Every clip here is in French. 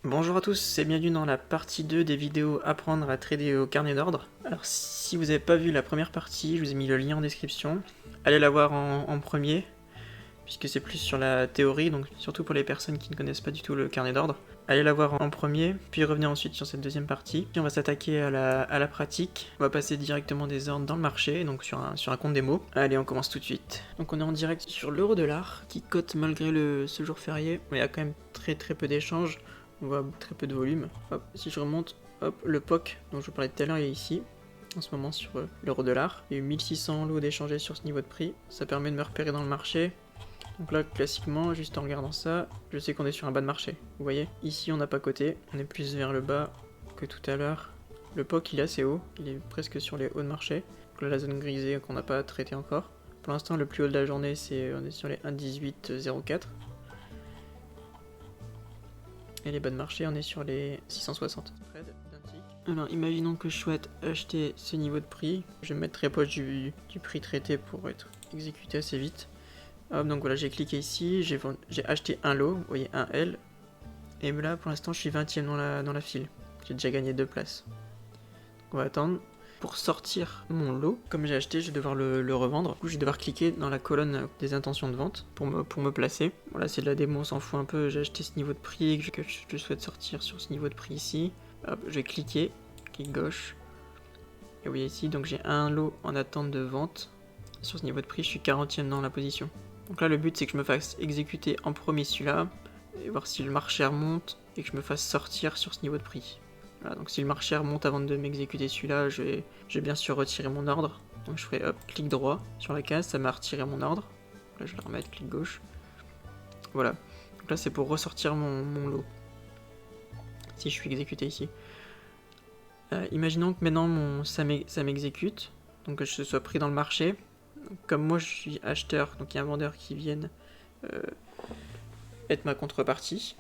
Bonjour à tous et bienvenue dans la partie 2 des vidéos apprendre à trader au carnet d'ordre. Alors si vous n'avez pas vu la première partie, je vous ai mis le lien en description. Allez la voir en premier, puisque c'est plus sur la théorie, donc surtout pour les personnes qui ne connaissent pas du tout le carnet d'ordre. Allez la voir en premier, puis revenez ensuite sur cette deuxième partie. Puis on va s'attaquer à la pratique. On va passer directement des ordres dans le marché, donc sur un compte démo. Allez, on commence tout de suite. Donc on est en direct sur l'euro-dollar, qui cote malgré ce jour férié. Mais il y a quand même très peu d'échanges. On voit très peu de volume. Hop, si je remonte, hop, le POC dont je vous parlais tout à l'heure, il est ici, en ce moment sur l'euro-dollar. Il y a eu 1600 lots d'échangés sur ce niveau de prix. Ça permet de me repérer dans le marché. Donc là, classiquement, juste en regardant ça, je sais qu'on est sur un bas de marché. Vous voyez, ici on n'a pas coté, on est plus vers le bas que tout à l'heure. Le POC il est assez haut, il est presque sur les hauts de marché. Donc là, la zone grisée qu'on n'a pas traité encore. Pour l'instant, le plus haut de la journée, on est sur les 1,1804. Et les bas de marché, on est sur les 660. Alors, imaginons que je souhaite acheter ce niveau de prix. Je vais me mettre très proche du prix traité pour être exécuté assez vite. Hop, donc voilà, j'ai cliqué ici, j'ai acheté un lot, vous voyez, un L. Et là, pour l'instant, je suis 20ème dans la file. J'ai déjà gagné 2 places. Donc on va attendre. Pour sortir mon lot, comme j'ai acheté, je vais devoir le revendre. Du coup, je vais devoir cliquer dans la colonne des intentions de vente pour me placer. Voilà, c'est de la démo, on s'en fout un peu. J'ai acheté ce niveau de prix, que je souhaite sortir sur ce niveau de prix ici. Hop, je vais cliquer, clic gauche. Et vous voyez ici, donc j'ai un lot en attente de vente. Sur ce niveau de prix, je suis 40ème dans la position. Donc là, le but, c'est que je me fasse exécuter en premier celui-là, et voir si le marché remonte, et que je me fasse sortir sur ce niveau de prix. Voilà, donc si le marché remonte avant de m'exécuter celui-là, je vais bien sûr retirer mon ordre. Donc je ferai hop, clic droit sur la case, ça m'a retiré mon ordre. Là, je vais le remettre, clic gauche. Voilà. Donc là, c'est pour ressortir mon lot. Si je suis exécuté ici. Imaginons que maintenant, ça m'exécute, donc que je sois pris dans le marché. Comme moi, je suis acheteur, donc il y a un vendeur qui vienne être ma contrepartie.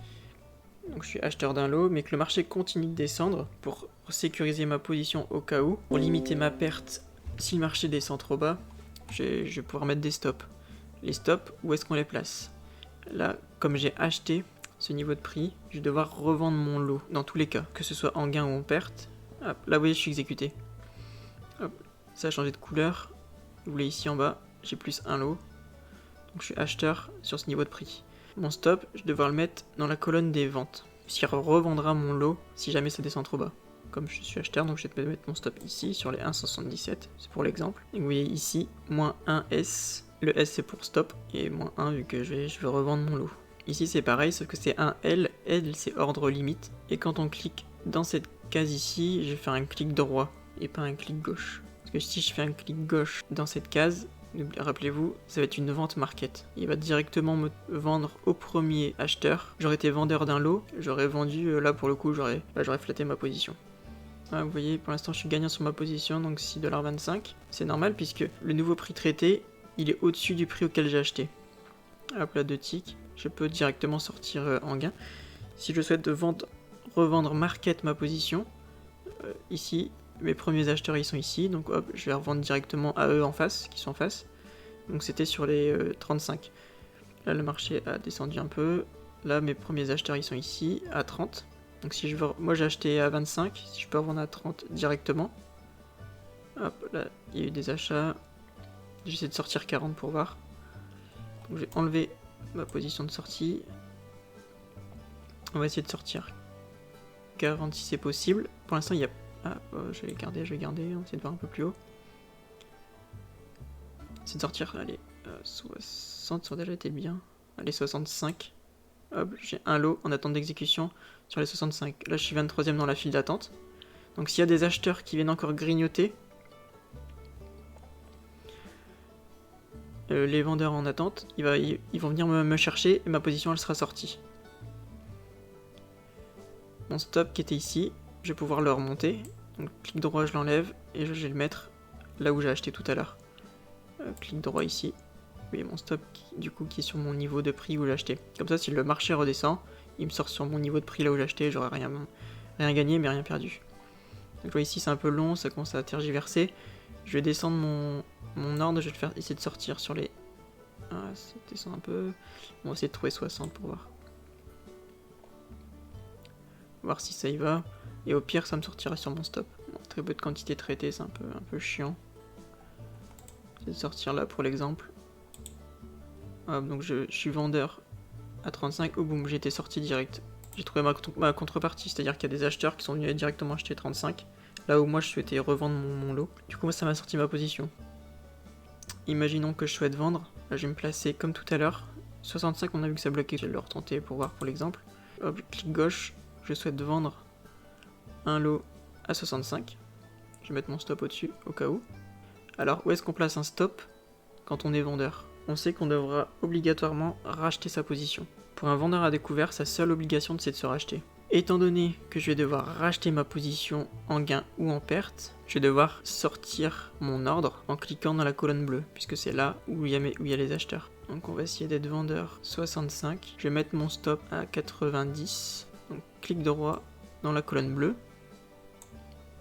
Donc je suis acheteur d'un lot, mais que le marché continue de descendre pour sécuriser ma position au cas où. Pour limiter ma perte, si le marché descend trop bas, je vais pouvoir mettre des stops. Les stops, où est-ce qu'on les place? Là, comme j'ai acheté ce niveau de prix, je vais devoir revendre mon lot, dans tous les cas, que ce soit en gain ou en perte. Hop, là vous voyez, je suis exécuté. Hop, ça a changé de couleur. Vous voulez ici en bas, j'ai plus un lot. Donc je suis acheteur sur ce niveau de prix. Mon stop, je vais devoir le mettre dans la colonne des ventes, puisqu'il revendra mon lot si jamais ça descend trop bas. Comme je suis acheteur, donc je vais mettre mon stop ici sur les 1,77, c'est pour l'exemple. Et vous voyez ici, moins 1S, le S c'est pour stop, et moins 1 vu que je vais revendre mon lot. Ici c'est pareil, sauf que c'est un L, L c'est ordre limite, et quand on clique dans cette case ici, je vais faire un clic droit, et pas un clic gauche. Parce que si je fais un clic gauche dans cette case, rappelez-vous, ça va être une vente market. Il va directement me vendre au premier acheteur. J'aurais été vendeur d'un lot, j'aurais vendu, là pour le coup, j'aurais flatté ma position. Ah, vous voyez, pour l'instant je suis gagnant sur ma position, donc 6,25$. C'est normal puisque le nouveau prix traité, il est au-dessus du prix auquel j'ai acheté. Hop là, 2 ticks, je peux directement sortir en gain. Si je souhaite revendre market ma position, ici, mes premiers acheteurs ils sont ici, donc hop, je vais revendre directement à eux en face, qui sont en face. Donc c'était sur les 35. Là le marché a descendu un peu. Là mes premiers acheteurs ils sont ici, à 30. Donc si je veux, moi j'ai acheté à 25, si je peux revendre à 30 directement. Hop, là il y a eu des achats. J'essaie de sortir 40 pour voir. Donc j'ai enlevé ma position de sortie. On va essayer de sortir 40 si c'est possible. Pour l'instant il y a... Ah, je vais garder, on va essayer de voir un peu plus haut. C'est de sortir, allez, 60, ça aurait déjà été bien. Allez, 65. Hop, j'ai un lot en attente d'exécution sur les 65. Là, je suis 23ème dans la file d'attente. Donc s'il y a des acheteurs qui viennent encore grignoter, les vendeurs en attente, ils vont venir me chercher et ma position, elle sera sortie. Mon stop qui était ici, je vais pouvoir le remonter. Donc clic droit, je l'enlève et je vais le mettre là où j'ai acheté tout à l'heure. Clic droit ici. Vous voyez mon stop qui est sur mon niveau de prix où j'ai acheté. Comme ça, si le marché redescend, il me sort sur mon niveau de prix là où j'ai acheté, j'aurai rien gagné mais rien perdu. Donc vous voyez ici c'est un peu long, ça commence à tergiverser. Je vais descendre mon ordre, je vais essayer de sortir sur les... Ah, ça descend un peu. On va essayer de trouver 60 pour voir. voir si ça y va. Et au pire, ça me sortira sur mon stop. Bon, très peu de quantité traitée, c'est un peu chiant. Je vais sortir là pour l'exemple. Hop, donc je suis vendeur à 35. Oh boum, j'ai été sorti direct. J'ai trouvé ma contrepartie, c'est-à-dire qu'il y a des acheteurs qui sont venus directement acheter 35. Là où moi je souhaitais revendre mon lot. Du coup, ça m'a sorti ma position. Imaginons que je souhaite vendre. Là, je vais me placer comme tout à l'heure. 65, on a vu que ça bloquait. Je vais le retenter pour voir pour l'exemple. Hop, clic gauche. Je souhaite vendre un lot à 65. Je vais mettre mon stop au-dessus, au cas où. Alors, où est-ce qu'on place un stop quand on est vendeur? On sait qu'on devra obligatoirement racheter sa position. Pour un vendeur à découvert, sa seule obligation c'est de se racheter. Étant donné que je vais devoir racheter ma position en gain ou en perte, je vais devoir sortir mon ordre en cliquant dans la colonne bleue, puisque c'est là où il y a les acheteurs. Donc on va essayer d'être vendeur 65. Je vais mettre mon stop à 90. Donc clic droit dans la colonne bleue.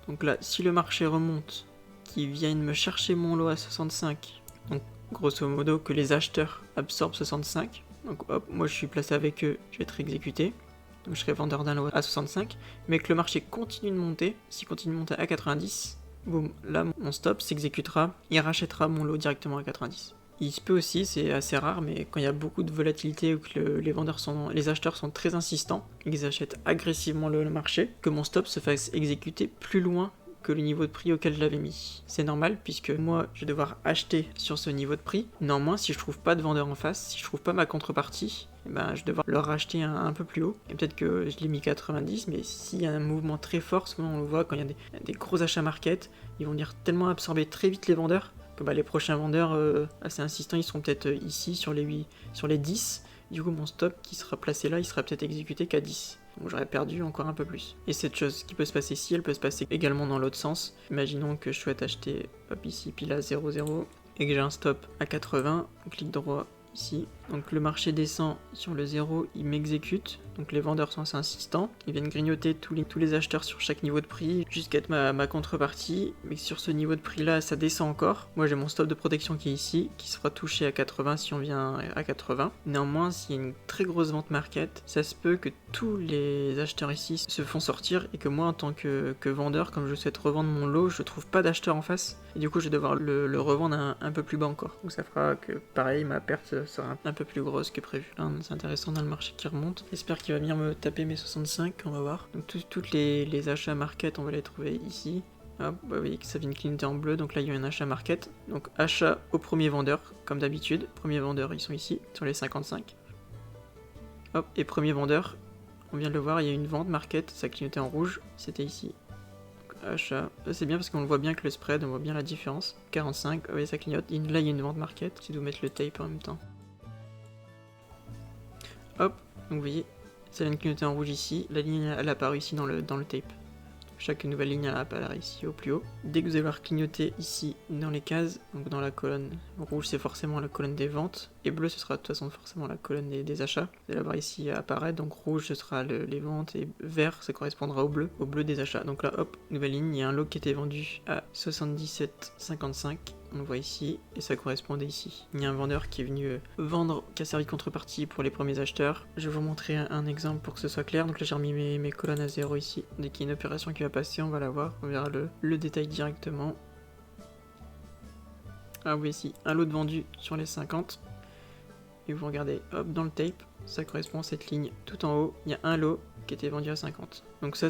Donc là, si le marché remonte, qu'ils viennent me chercher mon lot à 65, donc grosso modo que les acheteurs absorbent 65, donc hop, moi je suis placé avec eux, je vais être exécuté. Donc je serai vendeur d'un lot à 65, mais que le marché continue de monter, s'il continue de monter à 90, boum, là mon stop s'exécutera, il rachètera mon lot directement à 90. Il se peut aussi, c'est assez rare, mais quand il y a beaucoup de volatilité ou que les acheteurs sont très insistants, ils achètent agressivement le marché, que mon stop se fasse exécuter plus loin que le niveau de prix auquel je l'avais mis. C'est normal puisque moi je vais devoir acheter sur ce niveau de prix. Néanmoins, si je trouve pas de vendeur en face, si je trouve pas ma contrepartie, eh ben, je vais devoir le racheter un peu plus haut. Et peut-être que je l'ai mis 90, mais s'il y a un mouvement très fort, souvent on le voit quand il y a des gros achats market, ils vont venir tellement absorber très vite les vendeurs que les prochains vendeurs assez insistants, ils seront peut-être ici sur les 10. Du coup, mon stop qui sera placé là, il sera peut-être exécuté qu'à 10. Donc j'aurais perdu encore un peu plus. Et cette chose qui peut se passer ici, elle peut se passer également dans l'autre sens. Imaginons que je souhaite acheter ici pile à 0,0 et que j'ai un stop à 80. On clique droit ici. Donc le marché descend sur le 0, il m'exécute. Donc les vendeurs sont assez insistants. Ils viennent grignoter tous les acheteurs sur chaque niveau de prix jusqu'à être ma contrepartie. Mais sur ce niveau de prix là, ça descend encore. Moi j'ai mon stop de protection qui est ici, qui sera touché à 80 si on vient à 80. Néanmoins, s'il y a une très grosse vente market, ça se peut que tous les acheteurs ici se font sortir et que moi en tant que vendeur, comme je souhaite revendre mon lot, je trouve pas d'acheteur en face. Et du coup je vais devoir le revendre un peu plus bas encore. Donc ça fera que pareil, ma perte sera un peu plus grosse que prévu. Là c'est intéressant dans le marché qui remonte. J'espère qu'il va venir me taper mes 65, on va voir. Donc toutes les achats market, on va les trouver ici. Hop, vous voyez que ça vient de clignoter en bleu, donc là il y a un achat market. Donc achat au premier vendeur, comme d'habitude. Premier vendeur, ils sont ici, sur les 55. Hop, et premier vendeur, on vient de le voir, il y a une vente market, ça clignotait en rouge, c'était ici. Donc, achat, c'est bien parce qu'on le voit bien que le spread, on voit bien la différence. 45, vous voyez ça clignote, là il y a une vente market, si vous mettre le tape en même temps. Hop, donc vous voyez, ça vient de clignoter en rouge ici, la ligne elle apparaît ici dans le tape. Chaque nouvelle ligne apparaît ici au plus haut. Dès que vous allez voir clignoter ici dans les cases, donc dans la colonne rouge c'est forcément la colonne des ventes, et bleu ce sera de toute façon forcément la colonne des achats. Vous allez voir ici apparaître, donc rouge ce sera les ventes, et vert ça correspondra au bleu des achats. Donc là hop, nouvelle ligne, il y a un lot qui était vendu à 77,55. On le voit ici, et ça correspondait ici. Il y a un vendeur qui est venu vendre, qui a servi de contrepartie pour les premiers acheteurs. Je vais vous montrer un exemple pour que ce soit clair. Donc là j'ai remis mes colonnes à 0 ici. Dès qu'il y a une opération qui va passer, on va la voir. On verra le détail directement. Ah oui, ici, un lot de vendu sur les 50. Et vous regardez, hop, dans le tape, ça correspond à cette ligne tout en haut. Il y a un lot qui était vendu à 50. Donc ça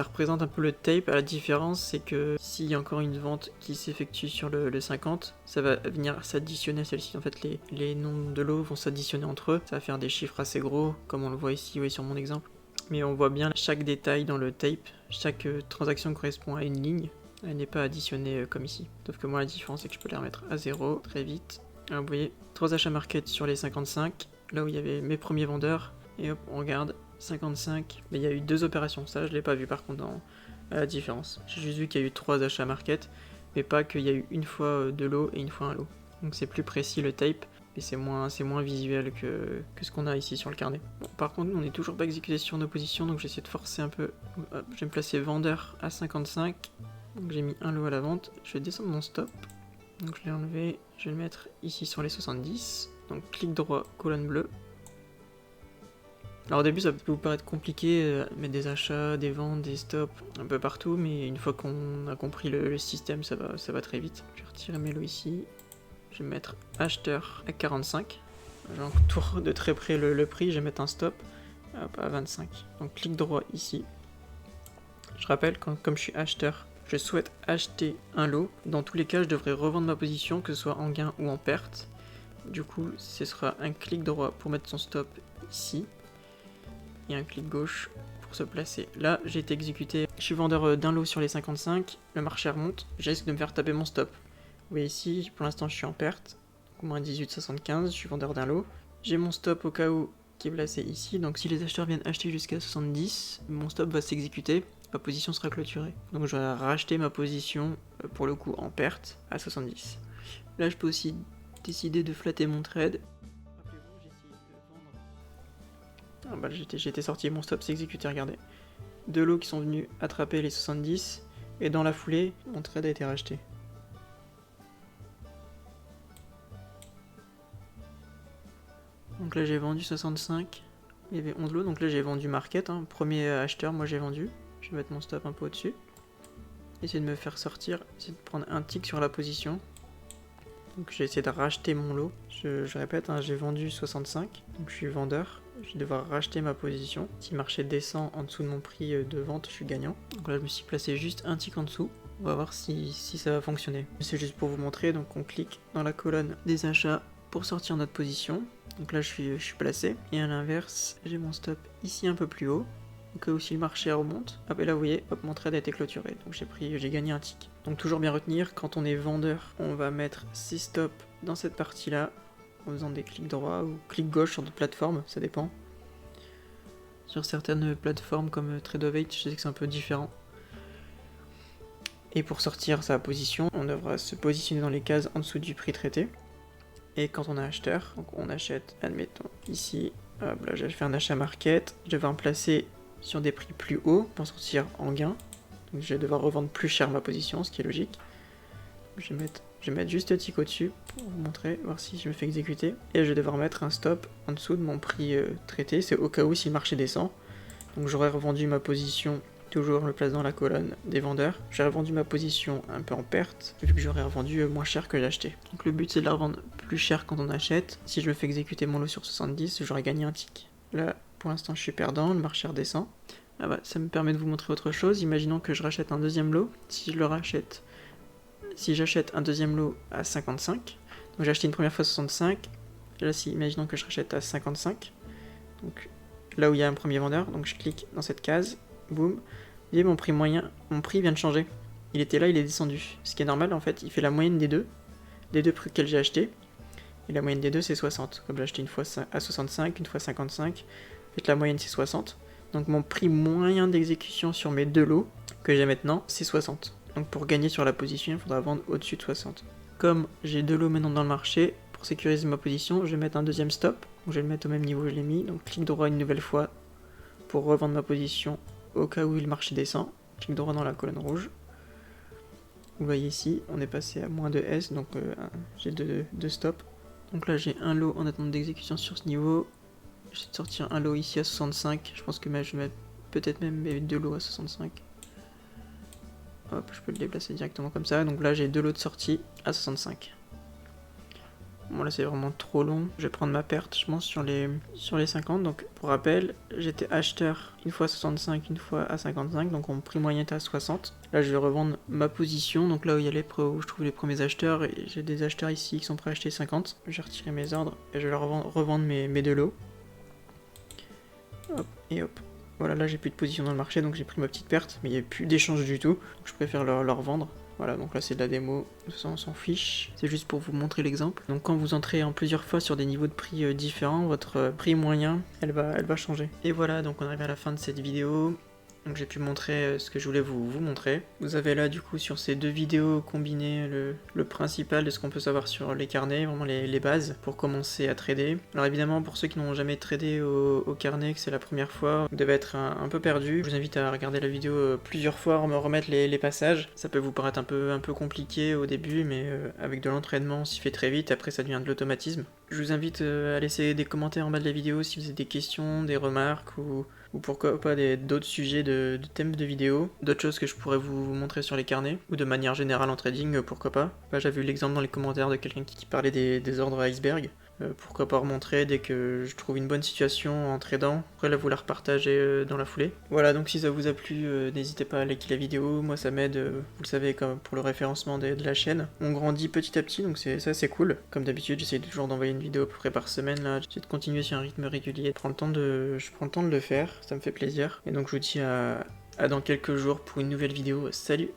représente un peu le tape. La différence c'est que s'il y a encore une vente qui s'effectue sur le 50, ça va venir s'additionner à celle-ci. En fait les nombres de lots vont s'additionner entre eux. Ça va faire des chiffres assez gros comme on le voit ici, oui, sur mon exemple. Mais on voit bien chaque détail dans le tape. Chaque transaction correspond à une ligne. Elle n'est pas additionnée comme ici. Sauf que moi la différence c'est que je peux les remettre à 0 très vite. Alors vous voyez, 3 achats market sur les 55. Là où il y avait mes premiers vendeurs. Et hop, on regarde. 55, mais il y a eu 2 opérations, ça je l'ai pas vu par contre à la différence. J'ai juste vu qu'il y a eu 3 achats market, mais pas qu'il y a eu une fois 2 lots et une fois un lot. Donc c'est plus précis le tape, mais c'est moins visuel que ce qu'on a ici sur le carnet. Bon, par contre nous on n'est toujours pas exécuté sur nos positions, donc j'essaie de forcer un peu. Hop, je vais me placer vendeur à 55, donc j'ai mis un lot à la vente. Je vais descendre mon stop, donc je l'ai enlevé, je vais le mettre ici sur les 70, donc clic droit, colonne bleue. Alors au début ça peut vous paraître compliqué, mettre des achats, des ventes, des stops un peu partout, mais une fois qu'on a compris le système, ça va très vite. Je vais retirer mes lots ici, je vais mettre acheteur à 45, j'entoure de très près le prix, je vais mettre un stop hop, à 25. Donc clic droit ici. Je rappelle, comme je suis acheteur, je souhaite acheter un lot. Dans tous les cas, je devrais revendre ma position, que ce soit en gain ou en perte. Du coup, ce sera un clic droit pour mettre son stop ici. Et un clic gauche pour se placer. Là, j'ai été exécuté. Je suis vendeur d'un lot sur les 55. Le marché remonte. Je risque de me faire taper mon stop. Vous voyez ici, pour l'instant, je suis en perte. Donc, moins 18,75. Je suis vendeur d'un lot. J'ai mon stop au cas où qui est placé ici. Donc, si les acheteurs viennent acheter jusqu'à 70, mon stop va s'exécuter. Ma position sera clôturée. Donc, je vais racheter ma position, pour le coup, en perte à 70. Là, je peux aussi décider de flatter mon trade. Ah bah j'étais sorti, mon stop s'est exécuté, regardez. Deux lots qui sont venus attraper les 70, et dans la foulée, mon trade a été racheté. Donc là j'ai vendu 65, il y avait 11 lots, donc là j'ai vendu market, hein. Premier acheteur, moi j'ai vendu. Je vais mettre mon stop un peu au-dessus. Essayer de me faire sortir, essayer de prendre un tick sur la position. Donc j'ai essayé de racheter mon lot. Je répète, hein, j'ai vendu 65, donc je suis vendeur. Je vais devoir racheter ma position. Si le marché descend en dessous de mon prix de vente, je suis gagnant. Donc là je me suis placé juste un tick en dessous. On va voir si ça va fonctionner. C'est juste pour vous montrer, donc on clique dans la colonne des achats pour sortir notre position. Donc là je suis placé. Et à l'inverse, j'ai mon stop ici un peu plus haut. Au cas où si le marché remonte, hop, et là vous voyez, hop, mon trade a été clôturé, donc j'ai gagné un tick. Donc toujours bien retenir, quand on est vendeur, on va mettre ses stops dans cette partie-là, en faisant des clics droits ou clics gauche sur d'autres plateformes, ça dépend. Sur certaines plateformes comme Trade-of-8, je sais que c'est un peu différent. Et pour sortir sa position, on devra se positionner dans les cases en dessous du prix traité. Et quand on est acheteur, donc on achète, admettons, ici, hop, là j'ai fait un achat market, je vais en placer sur des prix plus hauts pour sortir en gain. Donc je vais devoir revendre plus cher ma position, ce qui est logique. Je vais mettre juste un tick au-dessus pour vous montrer, voir si je me fais exécuter. Et je vais devoir mettre un stop en dessous de mon prix traité, c'est au cas où si le marché descend. Donc j'aurais revendu ma position, toujours le place dans la colonne des vendeurs. J'aurais vendu ma position un peu en perte, vu que j'aurais revendu moins cher que j'ai acheté. Donc le but c'est de la revendre plus cher quand on achète. Si je me fais exécuter mon lot sur 70, j'aurais gagné un tick. Là, pour l'instant, je suis perdant, le marché redescend. Ah bah, ça me permet de vous montrer autre chose. Imaginons que je rachète un deuxième lot. Si j'achète un deuxième lot à 55, donc j'ai acheté une première fois 65. Là, imaginons que je rachète à 55. Donc là où il y a un premier vendeur, donc je clique dans cette case, boum. Vous voyez, mon prix vient de changer. Il était là, il est descendu. Ce qui est normal, en fait, il fait la moyenne des deux prix que j'ai achetés. Et la moyenne des deux, c'est 60. Comme j'ai acheté une fois à 65, une fois 55. En fait, la moyenne, c'est 60. Donc mon prix moyen d'exécution sur mes deux lots que j'ai maintenant, c'est 60. Donc pour gagner sur la position, il faudra vendre au-dessus de 60. Comme j'ai deux lots maintenant dans le marché, pour sécuriser ma position, je vais mettre un deuxième stop. Donc je vais le mettre au même niveau que je l'ai mis. Donc clic droit une nouvelle fois pour revendre ma position au cas où le marché descend. Clic droit dans la colonne rouge. Vous voyez ici, on est passé à moins de S, donc j'ai deux stops. Donc là j'ai un lot en attente d'exécution sur ce niveau. Je vais sortir un lot ici à 65. Je pense que je vais mettre peut-être même mes deux lots à 65. Hop, je peux le déplacer directement comme ça. Donc là j'ai deux lots de sortie à 65. Bon là c'est vraiment trop long. Je vais prendre ma perte je pense sur les 50. Donc pour rappel, j'étais acheteur une fois à 65, une fois à 55. Donc mon prix moyen était à 60. Là je vais revendre ma position. Donc là où il y a où je trouve les premiers acheteurs. Et j'ai des acheteurs ici qui sont prêts à acheter 50. Je vais retirer mes ordres et je vais revendre mes deux lots. Hop, et hop. Voilà, là j'ai plus de position dans le marché, donc j'ai pris ma petite perte, mais il n'y a plus d'échange du tout. Donc je préfère leur vendre. Voilà, donc là c'est de la démo, ça on s'en fiche. C'est juste pour vous montrer l'exemple. Donc quand vous entrez en plusieurs fois sur des niveaux de prix différents, votre prix moyen, elle va changer. Et voilà, donc on arrive à la fin de cette vidéo. Donc j'ai pu montrer ce que je voulais vous montrer. Vous avez là du coup sur ces 2 vidéos combiné le principal de ce qu'on peut savoir sur les carnets, vraiment les bases pour commencer à trader. Alors évidemment pour ceux qui n'ont jamais tradé au carnet, que c'est la première fois, vous devez être un peu perdu. Je vous invite à regarder la vidéo plusieurs fois, me remettre les passages. Ça peut vous paraître un peu compliqué au début, mais avec de l'entraînement on s'y fait très vite, après ça devient de l'automatisme. Je vous invite à laisser des commentaires en bas de la vidéo si vous avez des questions, des remarques ou pourquoi pas d'autres sujets de thèmes de vidéo, d'autres choses que je pourrais vous montrer sur les carnets, ou de manière générale en trading, pourquoi pas. Là j'avais eu l'exemple dans les commentaires de quelqu'un qui parlait des ordres iceberg. Pourquoi pas remontrer dès que je trouve une bonne situation en tradant, après là vous la repartagez dans la foulée. Voilà, donc si ça vous a plu, n'hésitez pas à liker la vidéo, moi ça m'aide, vous le savez, comme pour le référencement de la chaîne. On grandit petit à petit, donc c'est cool. Comme d'habitude, j'essaie toujours d'envoyer une vidéo à peu près par semaine, là, j'essaie de continuer sur un rythme régulier, je prends le temps de le faire, ça me fait plaisir. Et donc je vous dis à dans quelques jours pour une nouvelle vidéo, salut!